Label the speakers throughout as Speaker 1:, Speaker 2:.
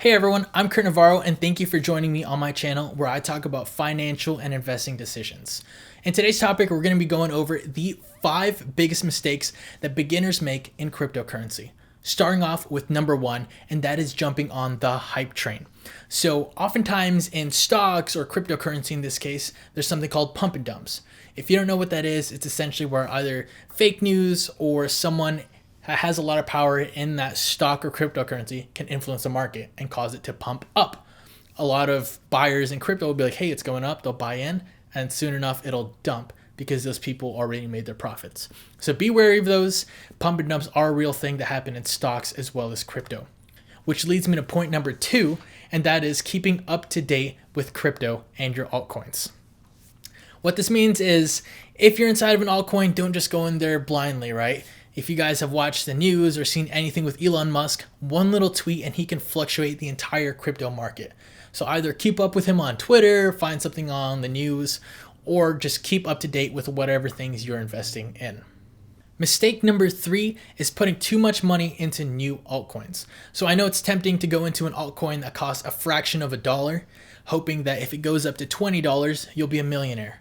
Speaker 1: Hey everyone, I'm Kurt Navarro and thank you for joining me on my channel where I talk about financial and investing decisions. In today's topic, we're going to be going over the 5 biggest mistakes that beginners make in cryptocurrency. Starting off with number 1, and that is jumping on the hype train. So oftentimes in stocks or cryptocurrency in this case, there's something called pump and dumps. If you don't know what that is, it's essentially where either fake news or someone has a lot of power in that stock or cryptocurrency can influence the market and cause it to pump up. A lot of buyers in crypto will be like, hey, it's going up, they'll buy in, and soon enough it'll dump because those people already made their profits. So be wary of those. Pump and dumps are a real thing that happen in stocks as well as crypto. Which leads me to point number 2, and that is keeping up to date with crypto and your altcoins. What this means is if you're inside of an altcoin, don't just go in there blindly, right? If you guys have watched the news or seen anything with Elon Musk, one little tweet and he can fluctuate the entire crypto market. So either keep up with him on Twitter, find something on the news, or just keep up to date with whatever things you're investing in. Mistake number 3 is putting too much money into new altcoins. So I know it's tempting to go into an altcoin that costs a fraction of a dollar, hoping that if it goes up to $20, you'll be a millionaire.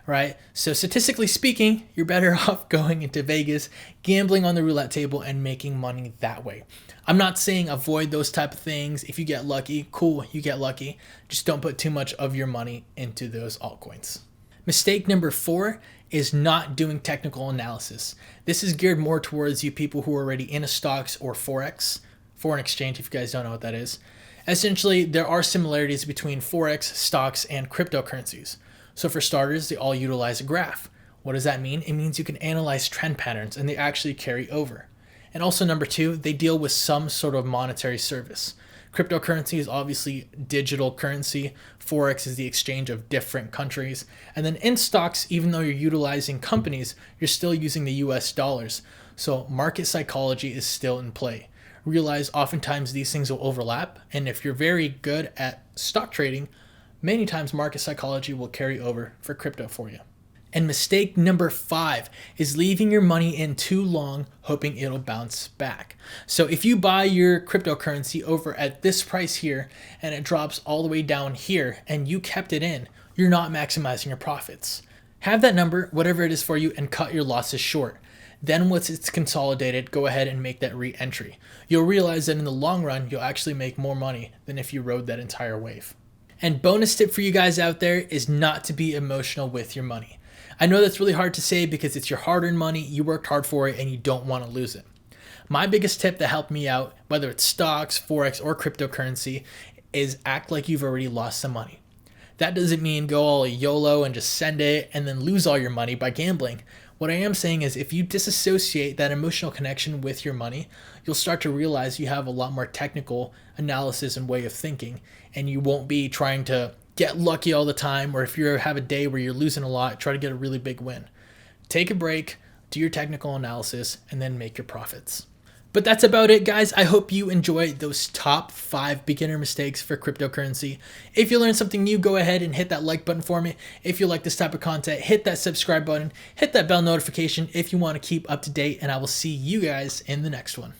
Speaker 1: Right? So statistically speaking, you're better off going into Vegas, gambling on the roulette table and making money that way. I'm not saying avoid those type of things. If you get lucky, cool, you get lucky. Just don't put too much of your money into those altcoins. Mistake number 4 is not doing technical analysis. This is geared more towards you people who are already in a stocks or Forex, foreign exchange, if you guys don't know what that is. Essentially, there are similarities between Forex, stocks, and cryptocurrencies. So for starters, they all utilize a graph. What does that mean? It means you can analyze trend patterns and they actually carry over. And also number 2, they deal with some sort of monetary service. Cryptocurrency is obviously digital currency. Forex is the exchange of different countries. And then in stocks, even though you're utilizing companies, you're still using the US dollars. So market psychology is still in play. Realize oftentimes these things will overlap. And if you're very good at stock trading, many times market psychology will carry over for crypto for you. And mistake number 5 is leaving your money in too long, hoping it'll bounce back. So if you buy your cryptocurrency over at this price here and it drops all the way down here and you kept it in, you're not maximizing your profits. Have that number, whatever it is for you, and cut your losses short. Then once it's consolidated, go ahead and make that re-entry. You'll realize that in the long run, you'll actually make more money than if you rode that entire wave. And bonus tip for you guys out there is not to be emotional with your money. I know that's really hard to say because it's your hard-earned money, you worked hard for it, and you don't want to lose it. My biggest tip that helped me out, whether it's stocks, Forex, or cryptocurrency, is act like you've already lost some money. That doesn't mean go all YOLO and just send it and then lose all your money by gambling. What I am saying is if you disassociate that emotional connection with your money, you'll start to realize you have a lot more technical analysis and way of thinking, and you won't be trying to get lucky all the time, or if you have a day where you're losing a lot, try to get a really big win. Take a break, do your technical analysis, and then make your profits. But that's about it, guys. I hope you enjoyed those top 5 beginner mistakes for cryptocurrency. If you learned something new, go ahead and hit that like button for me. If you like this type of content, hit that subscribe button, hit that bell notification if you want to keep up to date, and I will see you guys in the next one.